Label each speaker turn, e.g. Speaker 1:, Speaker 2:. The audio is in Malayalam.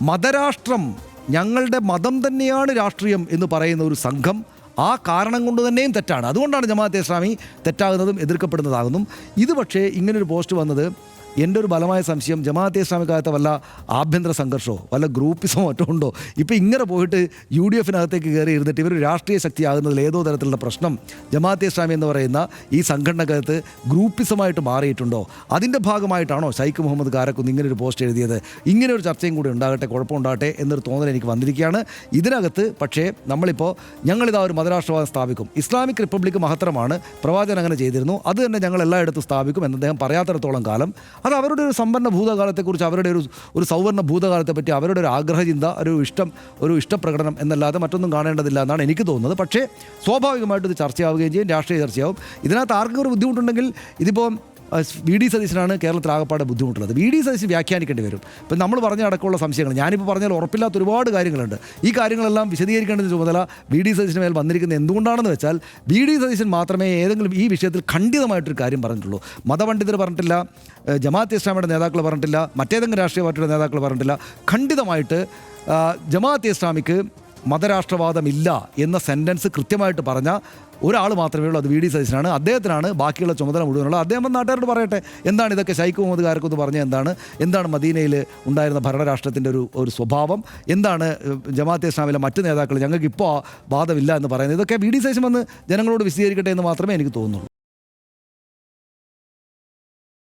Speaker 1: മതരാഷ്ട്രം, ഞങ്ങളുടെ മതം തന്നെയാണ് രാഷ്ട്രീയം എന്ന് പറയുന്ന ഒരു സംഘം ആ കാരണം കൊണ്ട് തന്നെയും തെറ്റാണ്. അതുകൊണ്ടാണ് ജമാഅത്തെ ഇസ്ലാമി തെറ്റാകുന്നതും എതിർക്കപ്പെടുന്നതാകുന്നു. ഇത് പക്ഷേ ഇങ്ങനൊരു പോസ്റ്റ് വന്നത് എൻ്റെ ഒരു ബലമായ സംശയം ജമാഅത്തെ ഇസ്ലാമിക്കകത്ത് വല്ല ആഭ്യന്തര സംഘർഷമോ വല്ല ഗ്രൂപ്പിസമോ മറ്റോ ഉണ്ടോ. ഇപ്പോൾ ഇങ്ങനെ പോയിട്ട് UDF-നകത്തേക്ക് കയറി ഇരുന്നിട്ട് ഇവർ രാഷ്ട്രീയ ശക്തിയാകുന്നതിൽ ഏതോ തരത്തിലുള്ള പ്രശ്നം ജമാഅത്തെ ഇസ്ലാമി എന്ന് പറയുന്ന ഈ സംഘടനക്കകത്ത് ഗ്രൂപ്പിസമായിട്ട് മാറിയിട്ടുണ്ടോ? അതിൻ്റെ ഭാഗമായിട്ടാണോ ശൈഖ് മുഹമ്മദ് കാരക്കുന്ന് ഇങ്ങനെ ഒരു പോസ്റ്റ് എഴുതിയത്? ഇങ്ങനെ ഒരു ചർച്ചയും കൂടി ഉണ്ടാകട്ടെ, കുഴപ്പമുണ്ടാകട്ടെ എന്നൊരു തോന്നൽ എനിക്ക് വന്നിരിക്കുകയാണ്. ഇതിനകത്ത് പക്ഷേ നമ്മളിപ്പോൾ ഞങ്ങളിതാ ഒരു മതരാഷ്ട്രവാദം സ്ഥാപിക്കും, ഇസ്ലാമിക് റിപ്പബ്ലിക് മഹത്തരമാണ്, പ്രവാചകൻ അങ്ങനെ ചെയ്തിരുന്നു, അത് തന്നെ ഞങ്ങൾ എല്ലായിടത്തും സ്ഥാപിക്കും എന്ന് അദ്ദേഹം പറയാത്തിടത്തോളം കാലം അത് അവരുടെ ഒരു സമ്പന്ന ഭൂതകാലത്തെക്കുറിച്ച്, അവരുടെ ഒരു സൗവർണ്ണ ഭൂതകാലത്തെ പറ്റി അവരുടെ ഒരു ആഗ്രഹചിന്ത, ഒരു ഇഷ്ടപ്രകടനം എന്നല്ലാതെ മറ്റൊന്നും കാണേണ്ടതില്ല എന്നാണ് എനിക്ക് തോന്നുന്നത്. പക്ഷേ സ്വാഭാവികമായിട്ട് ഇത് ചർച്ചയാവുകയും ചെയ്യും, രാഷ്ട്രീയ ചർച്ചയാവും. ഇതിനകത്ത് ആർക്കും ഒരു ബുദ്ധിമുട്ടുണ്ടെങ്കിൽ ഇതിപ്പോൾ VD സതീശനാണ് കേരളത്തിൽ ആകപ്പാടെ ബുദ്ധിമുട്ടുള്ളത്. VD സതീശൻ വ്യാഖ്യാനിക്കേണ്ടി വരും. ഇപ്പം നമ്മൾ പറഞ്ഞ അടക്കമുള്ള സംശയങ്ങൾ, ഞാനിപ്പോൾ പറഞ്ഞാൽ ഉറപ്പില്ലാത്ത ഒരുപാട് കാര്യങ്ങളുണ്ട്. ഈ കാര്യങ്ങളെല്ലാം വിശദീകരിക്കേണ്ട ചുമതല VD സതീശന് മേൽ വന്നിരിക്കുന്നത് എന്തുകൊണ്ടാണെന്ന് വെച്ചാൽ VD സതീശൻ മാത്രമേ ഏതെങ്കിലും ഈ വിഷയത്തിൽ ഖണ്ഡിതമായിട്ടൊരു കാര്യം പറഞ്ഞിട്ടുള്ളൂ. മതപണ്ഡിതർ പറഞ്ഞിട്ടില്ല, ജമാഅത്തെ ഇസ്ലാമിയുടെ നേതാക്കൾ പറഞ്ഞിട്ടില്ല, മറ്റേതെങ്കിലും രാഷ്ട്രീയ പാർട്ടിയുടെ നേതാക്കൾ പറഞ്ഞിട്ടില്ല. ഖണ്ഡിതമായിട്ട് ജമാഅത്തെ ഇസ്ലാമിക്ക് മതരാഷ്ട്രവാദമില്ല എന്ന സെൻറ്റൻസ് കൃത്യമായിട്ട് പറഞ്ഞ ഒരാൾ മാത്രമേ ഉള്ളൂ, അത് VD സതീശനാണ്. അദ്ദേഹത്തിനാണ് ബാക്കിയുള്ള ചുമതല മുഴുവനുള്ളത്. അദ്ദേഹം നാട്ടുകാരോട് പറയട്ടെ എന്താണ് ഇതൊക്കെ ശൈഖ് മുഹമ്മദ് കാരക്കുന്ന് പറഞ്ഞ എന്താണ് മദീനയിൽ ഉണ്ടായിരുന്ന ഭരണരാഷ്ട്രത്തിൻ്റെ ഒരു സ്വഭാവം, എന്താണ് ജമാഅത്തെ ഇസ്ലാമിലെ മറ്റ് നേതാക്കൾ ഞങ്ങൾക്ക് ഇപ്പോൾ വാദമില്ല എന്ന് പറയുന്നത്. ഇതൊക്കെ VD സതീശൻ വന്ന് ജനങ്ങളോട് വിശദീകരിക്കട്ടെ എന്ന് മാത്രമേ എനിക്ക് തോന്നുന്നുള്ളൂ.